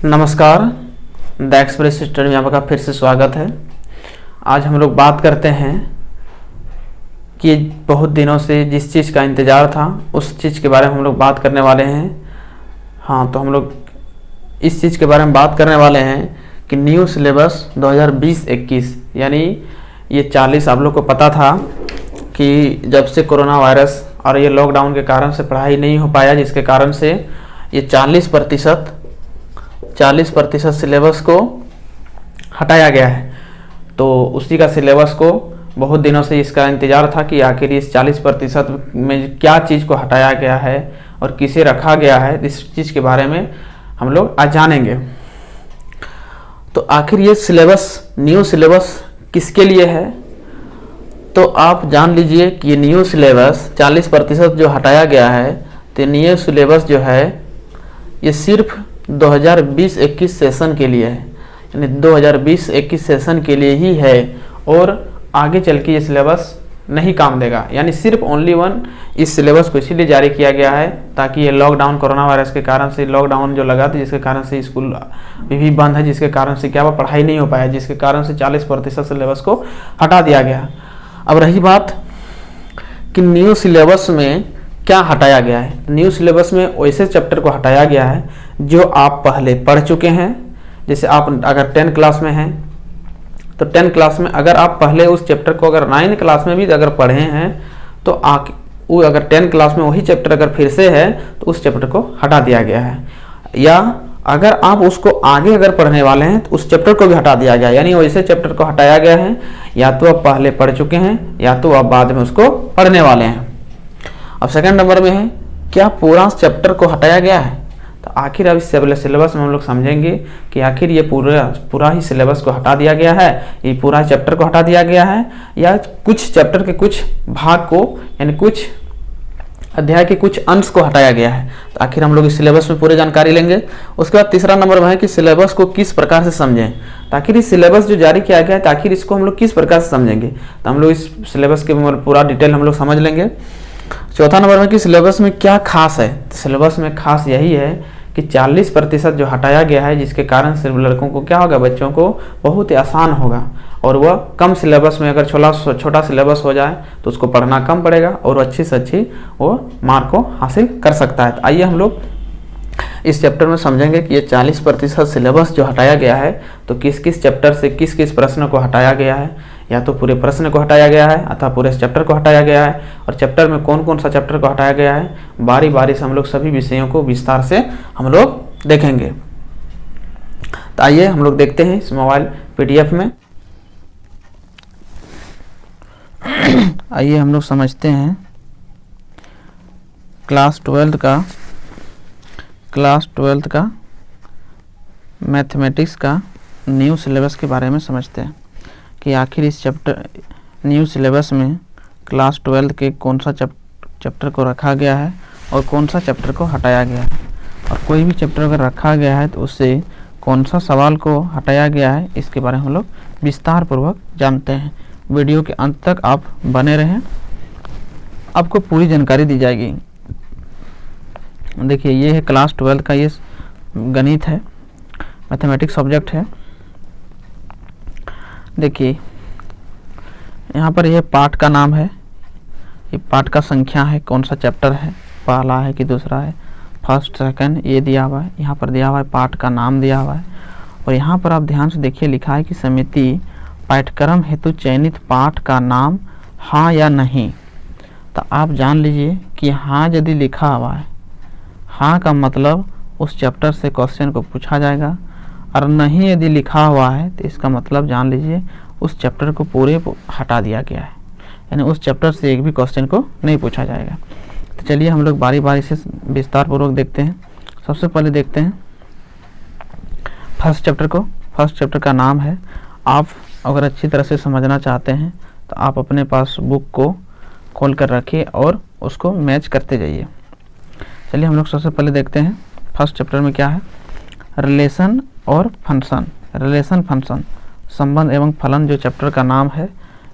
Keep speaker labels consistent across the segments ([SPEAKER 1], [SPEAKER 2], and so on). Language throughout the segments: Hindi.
[SPEAKER 1] नमस्कार, द एक्सप्रेस स्टडी में आपका फिर से स्वागत है। आज हम लोग बात करते हैं कि बहुत दिनों से जिस चीज़ का इंतज़ार था उस चीज़ के बारे में हम लोग बात करने वाले हैं। तो हम लोग इस चीज़ के बारे में बात करने वाले हैं कि न्यू सिलेबस 2020-21 यानी ये 40 आप लोग को पता था कि जब से कोरोना वायरस और ये लॉकडाउन के कारण से पढ़ाई नहीं हो पाया, जिसके कारण से ये 40% सिलेबस को हटाया गया है। तो उसी का सिलेबस को बहुत दिनों से इसका इंतज़ार था कि आखिर इस 40% में क्या चीज़ को हटाया गया है और किसे रखा गया है। इस चीज़ के बारे में हम लोग आज जानेंगे। तो आखिर ये सिलेबस, न्यू सिलेबस किसके लिए है, तो आप जान लीजिए कि ये न्यू सिलेबस 40% जो हटाया गया है, तो न्यू सिलेबस जो है ये सिर्फ 2020-21 सेशन के लिए है, यानी 2020-21 सेशन के लिए ही है और आगे चल के ये सिलेबस नहीं काम देगा। यानी सिर्फ ओनली वन इस सिलेबस को इसीलिए जारी किया गया है ताकि ये लॉकडाउन, कोरोना वायरस के कारण से लॉकडाउन जो लगा था, जिसके कारण से स्कूल भी बंद है, जिसके कारण से क्या वो पढ़ाई नहीं हो पाया, जिसके कारण से 40% सिलेबस को हटा दिया गया। अब रही बात कि न्यू सिलेबस में क्या हटाया गया है। न्यू सिलेबस में वैसे चैप्टर को हटाया गया है जो आप पहले पढ़ चुके हैं। जैसे आप अगर 10 क्लास में हैं तो 10 क्लास में अगर आप पहले उस चैप्टर को अगर 9 क्लास में भी अगर पढ़े हैं तो वो अगर 10 क्लास में वही चैप्टर अगर फिर से है तो उस चैप्टर को हटा दिया गया है। या अगर आप उसको आगे अगर पढ़ने वाले हैं तो उस चैप्टर को भी हटा दिया गया है। यानी वैसे चैप्टर को हटाया गया है, या तो आप पहले पढ़ चुके हैं या तो आप बाद में उसको पढ़ने वाले हैं। अब सेकंड नंबर में है क्या पूरा चैप्टर को हटाया गया है। तो आखिर अब इस सिलेबस में हम लोग समझेंगे कि आखिर ये पूरा ही सिलेबस को हटा दिया गया है, ये पूरा चैप्टर को हटा दिया गया है, या कुछ चैप्टर के कुछ भाग को, यानी कुछ अध्याय के कुछ अंश को हटाया गया है। तो आखिर हम लोग इस सिलेबस में पूरी जानकारी लेंगे। उसके बाद तीसरा नंबर में है कि सिलेबस को किस प्रकार से समझें। तो आखिर इस सिलेबस जो जारी किया गया है, तो आखिर इसको हम लोग किस प्रकार से समझेंगे, तो हम लोग इस सिलेबस के पूरा डिटेल हम लोग समझ लेंगे। चौथा नंबर में कि सिलेबस में क्या खास है। तो सिलेबस में खास यही है कि 40% जो हटाया गया है, जिसके कारण सिर्फ लड़कों को क्या होगा, बच्चों को बहुत ही आसान होगा और वह कम सिलेबस में अगर छोटा सिलेबस हो जाए तो उसको पढ़ना कम पड़ेगा और अच्छी से अच्छी वो मार्क को हासिल कर सकता है। तो आइए हम लोग इस चैप्टर में समझेंगे कि ये 40% सिलेबस जो हटाया गया है तो किस किस चैप्टर से किस किस प्रश्न को हटाया गया है, या तो पूरे प्रश्न को हटाया गया है अथवा पूरे चैप्टर को हटाया गया है, और चैप्टर में कौन कौन सा चैप्टर को हटाया गया है। बारी बारी से हम लोग सभी विषयों को विस्तार से हम लोग देखेंगे। तो आइए हम लोग देखते हैं इस मोबाइल PDF में। आइए हम लोग समझते हैं क्लास 12 का मैथमेटिक्स का न्यू सिलेबस के बारे में समझते हैं कि आखिर इस न्यू सिलेबस में क्लास 12 के कौन सा चैप्टर को रखा गया है और कौन सा चैप्टर को हटाया गया है, और कोई भी चैप्टर अगर रखा गया है तो उससे कौन सा सवाल को हटाया गया है, इसके बारे में हम लोग विस्तार पूर्वक जानते हैं। वीडियो के अंत तक आप बने रहें, आपको पूरी जानकारी दी जाएगी। देखिए ये है क्लास 12 का, ये गणित है, मैथमेटिक्स सब्जेक्ट है। देखिए यहाँ पर यह पार्ट का नाम है, ये पार्ट का संख्या है, कौन सा चैप्टर है, पहला है कि दूसरा है, फर्स्ट सेकंड ये दिया हुआ है। यहाँ पर दिया हुआ है पार्ट का नाम दिया हुआ है, और यहाँ पर आप ध्यान से देखिए लिखा है कि समिति पाठ्यक्रम हेतु चयनित पाठ का नाम हाँ या नहीं। तो आप जान लीजिए कि हाँ यदि लिखा हुआ है, हाँ का मतलब उस चैप्टर से क्वेश्चन को पूछा जाएगा, और नहीं यदि लिखा हुआ है तो इसका मतलब जान लीजिए उस चैप्टर को पूरे हटा दिया गया है, यानी उस चैप्टर से एक भी क्वेश्चन को नहीं पूछा जाएगा। तो चलिए हम लोग बारी बारी से विस्तार पूर्वक देखते हैं। सबसे पहले देखते हैं फर्स्ट चैप्टर को। फर्स्ट चैप्टर का नाम है, आप अगर अच्छी तरह से समझना चाहते हैं तो आप अपने पास बुक को खोल कर रखिए और उसको मैच करते जाइए। चलिए हम लोग सबसे पहले देखते हैं फर्स्ट चैप्टर में क्या है, रिलेशन और फंक्शन। रिलेशन फंक्शन, संबंध एवं फलन जो चैप्टर का नाम है,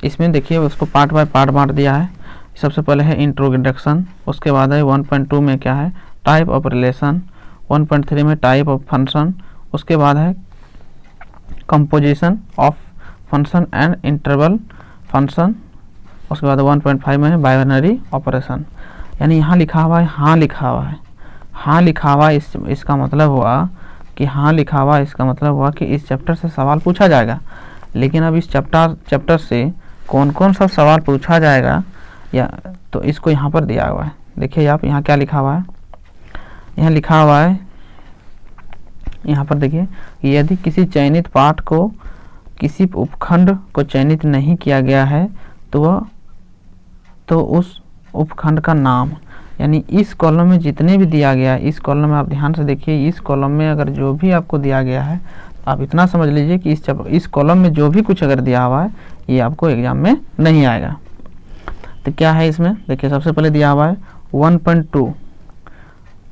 [SPEAKER 1] इसमें देखिए उसको पार्ट बाय पार्ट बांट दिया है। सबसे पहले है इंट्रोडक्शन, उसके बाद है 1.2 में क्या है, टाइप ऑफ रिलेशन, 1.3 में टाइप ऑफ फंक्शन, उसके बाद है composition of function and interval function. उसके बाद 1.5 में है बाइनरी ऑपरेशन। यानी यहाँ लिखा हुआ है हाँ लिखा हुआ है, हाँ लिखा हुआ इसका मतलब हुआ कि हाँ लिखा हुआ इसका मतलब हुआ कि इस चैप्टर से सवाल पूछा जाएगा। लेकिन अब इस चैप्टर से कौन कौन सा सवाल पूछा जाएगा या तो इसको यहाँ पर दिया हुआ है। देखिए आप यहाँ क्या लिखा हुआ है, यहाँ लिखा हुआ है, यहाँ पर देखिए यदि किसी चयनित पाठ को किसी उपखंड को चयनित नहीं किया गया है तो उस उपखंड का नाम, यानी इस कॉलम में जितने भी दिया गया है, इस कॉलम में आप ध्यान से देखिए, इस कॉलम में अगर जो भी आपको दिया गया है आप इतना समझ लीजिए कि इस कॉलम में जो भी कुछ अगर दिया हुआ है ये आपको एग्जाम में नहीं आएगा। तो क्या है इसमें, देखिए सबसे पहले दिया हुआ है 1.2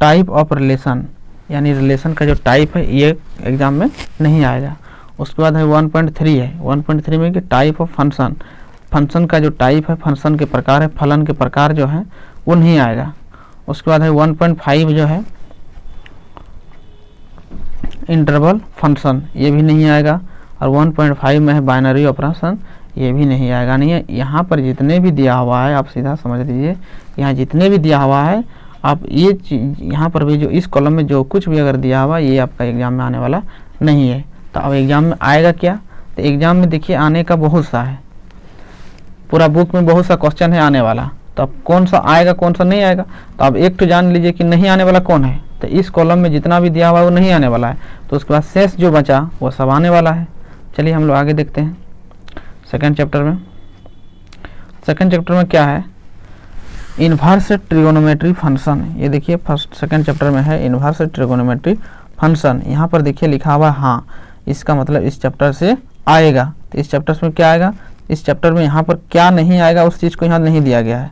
[SPEAKER 1] टाइप ऑफ रिलेशन, यानी रिलेशन का जो टाइप है ये एग्जाम में नहीं आएगा। उसके बाद है 1.3 है, 1.3 में कि टाइप ऑफ फंक्शन, फंक्शन का जो टाइप है, फंक्शन के प्रकार है, फलन के प्रकार जो है वो नहीं आएगा। उसके बाद है 1.5 जो है इंटरवल फंक्शन, ये भी नहीं आएगा। और 1.5 में है बाइनरी ऑपरेशन, ये भी नहीं आएगा। नहीं है, यहाँ पर जितने भी दिया हुआ है आप सीधा समझ लीजिए, यहाँ जितने भी दिया हुआ है आप ये चीज यहाँ पर भी जो इस कॉलम में जो कुछ भी अगर दिया हुआ ये आपका एग्जाम में आने वाला नहीं है। तो अब एग्जाम में आएगा क्या, तो एग्जाम में देखिए आने का बहुत सा है, पूरा बुक में बहुत सा क्वेश्चन है आने वाला। तो अब कौन सा आएगा कौन सा नहीं आएगा, तो अब एक तो जान लीजिए कि नहीं आने वाला कौन है। तो इस कॉलम में जितना भी दिया हुआ है वो नहीं आने वाला है, तो उसके बाद शेष जो बचा वो सब आने वाला है। चलिए हम लोग आगे देखते हैं सेकंड चैप्टर में। सेकंड चैप्टर में क्या है, इन्वर्स ट्रिगोनोमेट्री फंक्शन। ये देखिए सेकंड चैप्टर में है इन्वर्स ट्रिगोनोमेट्री फंक्शन। यहाँ पर देखिए लिखा हुआ हाँ, इसका मतलब इस चैप्टर से आएगा। तो इस चैप्टर में क्या आएगा, इस चैप्टर में यहाँ पर क्या नहीं आएगा उस चीज़ को यहाँ नहीं दिया गया है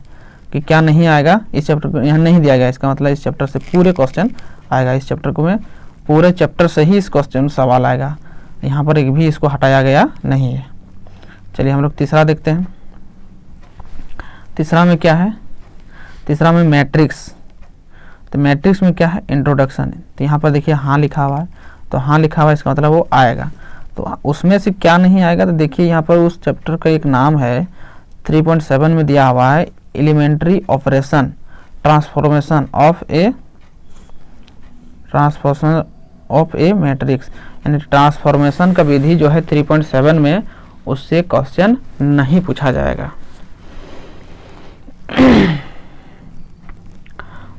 [SPEAKER 1] कि क्या नहीं आएगा, इस चैप्टर को यहाँ नहीं दिया गया। इसका मतलब इस चैप्टर से पूरे क्वेश्चन आएगा, इस चैप्टर को में पूरे चैप्टर से ही इस क्वेश्चन सवाल आएगा, यहाँ पर एक भी इसको हटाया गया नहीं है। चलिए हम लोग तीसरा देखते हैं। तीसरा में क्या है, तीसरा में मैट्रिक्स। तो मैट्रिक्स में क्या है, इंट्रोडक्शन। तो यहाँ पर देखिए हाँ लिखा हुआ है, तो हाँ लिखा हुआ है इसका मतलब वो आएगा। तो उसमें से क्या नहीं आएगा, तो देखिए यहाँ पर उस चैप्टर का एक नाम है 3.7 में दिया हुआ है elementary operation transformation of a matrix, यानी ट्रांसफॉर्मेशन का विधि जो है 3.7 में, उससे क्वेश्चन नहीं पूछा जाएगा।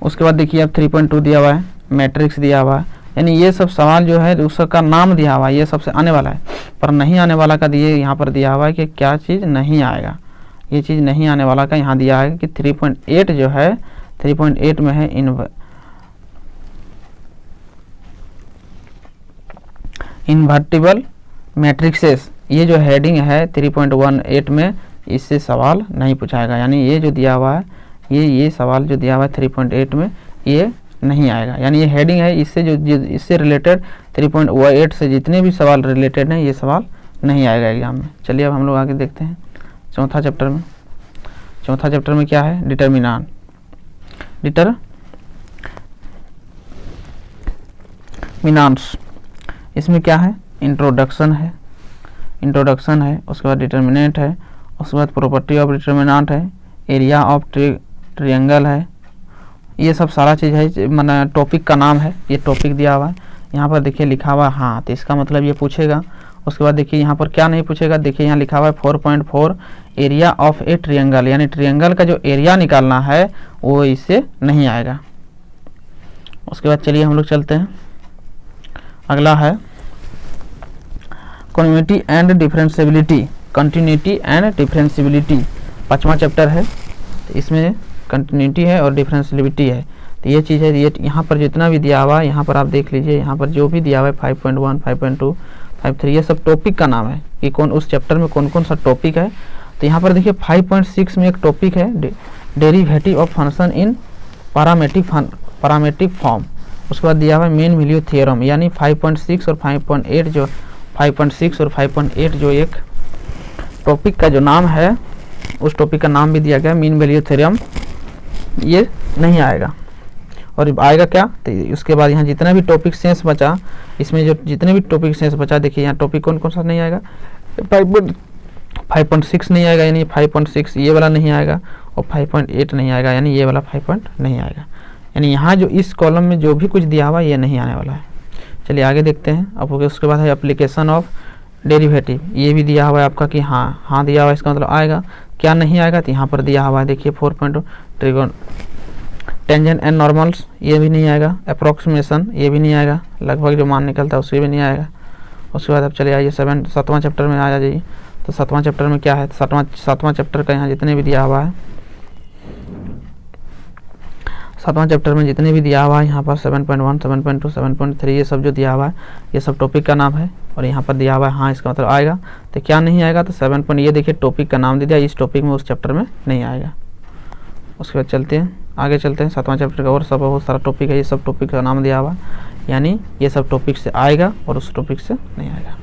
[SPEAKER 1] उसके बाद देखिए अब 3.2 दिया हुआ है मैट्रिक्स दिया हुआ है, यानी ये सब सवाल जो है उसका नाम दिया हुआ है, ये सबसे आने वाला है। पर नहीं आने वाला का दिए यहाँ पर दिया हुआ है कि क्या चीज़ नहीं आएगा, ये चीज़ नहीं आने वाला का यहाँ दिया है कि 3.8 जो है 3.8 में है इन्वर्टिबल मैट्रिक्सेस। ये जो हेडिंग है 3.18 में, इससे सवाल नहीं पूछाएगा। यानी ये जो दिया हुआ है ये सवाल जो दिया हुआ है 3.8 में ये नहीं आएगा। यानी ये हेडिंग है, इससे जो इससे रिलेटेड 3.8 से जितने भी सवाल रिलेटेड हैं ये सवाल नहीं आएगा एग्जाम में। चलिए अब हम लोग आगे देखते हैं चौथा चैप्टर में। चौथा चैप्टर में क्या है, डिटरमिनांट्स। इसमें क्या है, इंट्रोडक्शन है, उसके बाद डिटर्मिनेंट है, उसके बाद प्रॉपर्टी ऑफ डिटर्मिनेंट है, एरिया ऑफ ट्रायंगल है। ये सब सारा चीज़ है, माना टॉपिक का नाम है, ये टॉपिक दिया हुआ है। यहाँ पर देखिए लिखा हुआ है हाँ, तो इसका मतलब ये पूछेगा। उसके बाद देखिए यहाँ पर क्या नहीं पूछेगा, देखिए यहाँ लिखा हुआ है 4.4 एरिया ऑफ ए ट्रायंगल, यानी ट्रायंगल का जो एरिया निकालना है वो इससे नहीं आएगा। उसके बाद चलिए हम लोग चलते हैं, अगला है कंटिन्यूटी एंड डिफरेंशिएबिलिटी। पांचवा चैप्टर है, तो इसमें कंटिन्यूटी है और डिफरेंशिएबिलिटी है। तो ये चीज़ है, ये यहाँ पर जितना भी दिया हुआ है यहाँ पर आप देख लीजिए, यहाँ पर जो भी दिया हुआ है 5.1, 5.2, 5.3 ये सब टॉपिक का नाम है कि कौन उस चैप्टर में कौन कौन सा टॉपिक है। तो यहाँ पर देखिए 5.6 में एक टॉपिक है derivative of function in parametric form. उसके बाद दिया हुआ है मेन वैल्यू थ्योरम, यानी 5.6 और 5.8 जो 5.6 और 5.8 जो एक टॉपिक का जो नाम है उस टॉपिक का नाम भी दिया गया मीन वैल्यू थ्योरम, ये नहीं आएगा। और आएगा क्या, तो उसके बाद यहाँ जितना भी टॉपिक सेंस बचा, इसमें जो जितने भी टॉपिक सेंस बचा, देखिए यहाँ टॉपिक कौन कौन सा नहीं आएगा, 5.6 नहीं आएगा, यानी 5.6 ये वाला नहीं आएगा, और 5.8 नहीं आएगा, यानी ये वाला 5 नहीं आएगा। यानी यहाँ जो इस कॉलम में जो भी कुछ दिया हुआ ये नहीं आने वाला है। चलिए आगे देखते हैं। अब उसके बाद है एप्लीकेशन ऑफ डेरिवेटिव, ये भी दिया हुआ है आपका कि हाँ दिया हुआ है, इसका मतलब आएगा। क्या नहीं आएगा, तो यहाँ पर दिया हुआ है देखिए 4.2 ट्रिगोन टेंजेंट एंड नॉर्मल्स, ये भी नहीं आएगा। अप्रॉक्सीमेशन ये भी नहीं आएगा, लगभग जो मान निकलता है उससे भी नहीं आएगा। उसके बाद अब चले आइए 7वां चैप्टर में आ जाइए। तो 7वां चैप्टर में क्या है, 7वां चैप्टर का यहाँ जितने भी दिया हुआ है, 7वां चैप्टर में जितने भी दिया हुआ है यहाँ पर 7.1, 7.2, 7.3 ये सब जो दिया हुआ है ये सब टॉपिक का नाम है। और यहाँ पर दिया हुआ है हाँ, इसका मतलब आएगा। तो क्या नहीं आएगा, तो 7 ये देखिए टॉपिक का नाम दे दिया, इस टॉपिक में उस चैप्टर में नहीं आएगा। उसके बाद चलते हैं आगे, चलते हैं 7वां चैप्टर का और सब बहुत सारा टॉपिक है, ये सब टॉपिक का नाम दिया हुआ है, यानी ये सब टॉपिक से आएगा और उस टॉपिक से नहीं आएगा।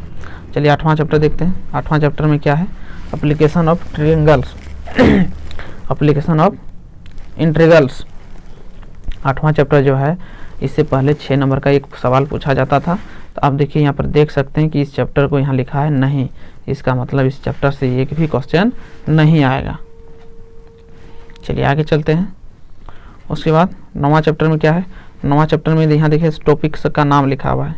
[SPEAKER 1] चलिए 8वां चैप्टर देखते हैं। 8वां चैप्टर में क्या है, application of triangles, application of integrals. 8वां चैप्टर जो है, इससे पहले 6 नंबर का एक सवाल पूछा जाता था। तो आप देखिए यहाँ पर देख सकते हैं कि इस चैप्टर को यहाँ लिखा है नहीं, इसका मतलब इस चैप्टर से एक भी क्वेश्चन नहीं आएगा। चलिए आगे चलते हैं। उसके बाद 9वां चैप्टर में क्या है, 9वां चैप्टर में यहाँ देखिए टॉपिक्स का नाम लिखा हुआ है,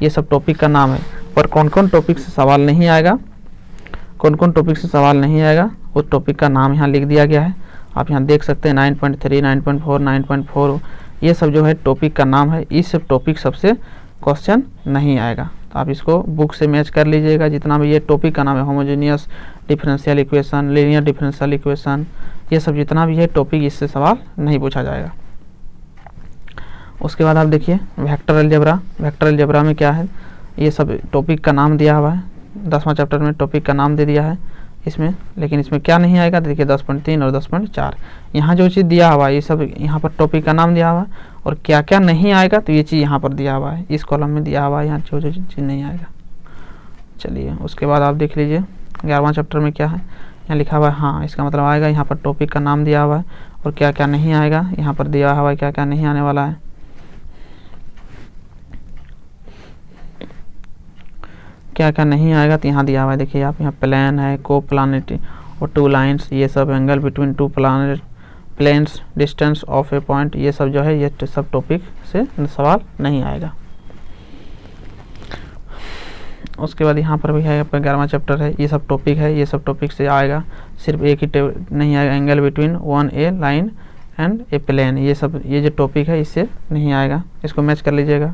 [SPEAKER 1] ये सब टॉपिक का नाम है, पर कौन कौन टॉपिक से सवाल नहीं आएगा, कौन कौन टॉपिक से सवाल नहीं आएगा उस टॉपिक का नाम यहाँ लिख दिया गया है। आप यहाँ देख सकते हैं 9.3, 9.4, 9.4 ये सब जो है टॉपिक का नाम है, इस सब टॉपिक सबसे क्वेश्चन नहीं आएगा। तो आप इसको बुक से मैच कर लीजिएगा, जितना भी ये टॉपिक का नाम है, homogeneous differential equation, linear differential equation, ये सब जितना भी है टॉपिक, इससे सवाल नहीं पूछा जाएगा। उसके बाद आप देखिए वेक्टर अलजेब्रा, वेक्टर अलजेब्रा में क्या है, ये सब टॉपिक का नाम दिया हुआ है, 10वां चैप्टर में टॉपिक का नाम दे दिया है इसमें, लेकिन इसमें क्या नहीं आएगा, देखिए 10.3 और 10.4 यहाँ जो चीज़ दिया हुआ है ये सब यहाँ पर टॉपिक का नाम दिया हुआ है, और क्या क्या नहीं आएगा तो ये चीज़ यहाँ पर दिया हुआ है, इस कॉलम में दिया हुआ है, यहाँ जो जो चीज़ नहीं आएगा। चलिए उसके बाद आप देख लीजिए 11वां चैप्टर में क्या है, यहाँ लिखा हुआ है हाँ, इसका मतलब आएगा, यहाँ पर टॉपिक का नाम दिया हुआ है और क्या क्या नहीं आएगा यहाँ पर दिया हुआ है, क्या क्या नहीं आने वाला है। क्या क्या नहीं आएगा तो यहाँ दिया हुआ है, देखिए आप यहाँ प्लेन है, को प्लानिटी और टू लाइंस, ये सब angle between two planes, distance of a point, ये सब जो है ये सब टॉपिक से सवाल नहीं आएगा। उसके बाद यहाँ पर भी है आपका 11वां चैप्टर है, ये सब टॉपिक है, ये सब टॉपिक से आएगा, सिर्फ एक ही नहीं आएगा, angle between one a line and a plane, ये सब ये जो टॉपिक है इससे नहीं आएगा, इसको मैच कर लीजिएगा।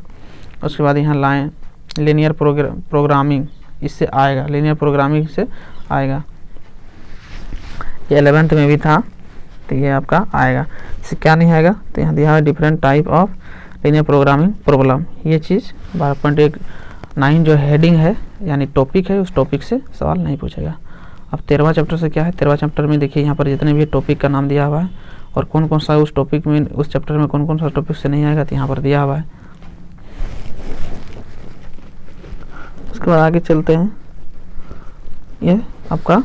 [SPEAKER 1] उसके बाद यहाँ लाइन लीनियर प्रोग्रामिंग, इससे आएगा, लीनियर प्रोग्रामिंग से आएगा, ये 11th में भी था तो ये आपका आएगा। इससे क्या नहीं आएगा, तो यहाँ दिया है different type of linear programming problem, ये चीज़ 12.9 जो हेडिंग है यानी टॉपिक है, उस टॉपिक से सवाल नहीं पूछेगा। अब 13वां चैप्टर से क्या है, 13वां चैप्टर में देखिए यहाँ पर जितने भी टॉपिक का नाम दिया हुआ है और कौन कौन सा उस टॉपिक में, उस चैप्टर में कौन कौन सा टॉपिक से नहीं आएगा तो यहाँ पर दिया हुआ है। उसके बाद आगे चलते हैं, ये आपका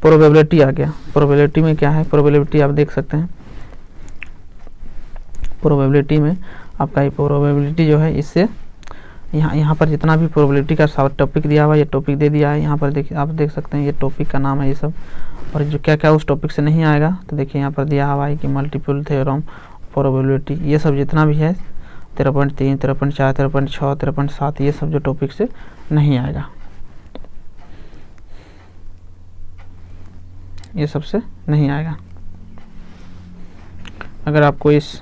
[SPEAKER 1] प्रोबेबिलिटी आ गया। प्रोबेबिलिटी में क्या है, प्रोबेबिलिटी आप देख सकते हैं, प्रोबेबिलिटी में आपका ये प्रोबेबिलिटी जो है, इससे यहाँ पर जितना भी प्रोबेबिलिटी का टॉपिक दिया हुआ है ये टॉपिक दे दिया है, यहाँ पर देखिए आप देख सकते हैं ये टॉपिक का नाम है ये सब, और जो क्या क्या उस टॉपिक से नहीं आएगा तो देखिए यहाँ पर दिया हुआ है कि मल्टीपल थ्योरम, प्रोबेबिलिटी, ये सब जितना भी है 13.3, 13.4, 13.6, 13.7 ये सब जो टॉपिक से नहीं आएगा, ये सबसे नहीं आएगा। अगर आपको इस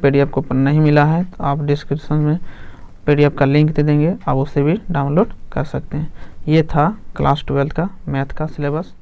[SPEAKER 1] PDF को नहीं मिला है तो आप डिस्क्रिप्शन में PDF का लिंक दे देंगे, आप उससे भी डाउनलोड कर सकते हैं। ये था क्लास 12 का मैथ का सिलेबस।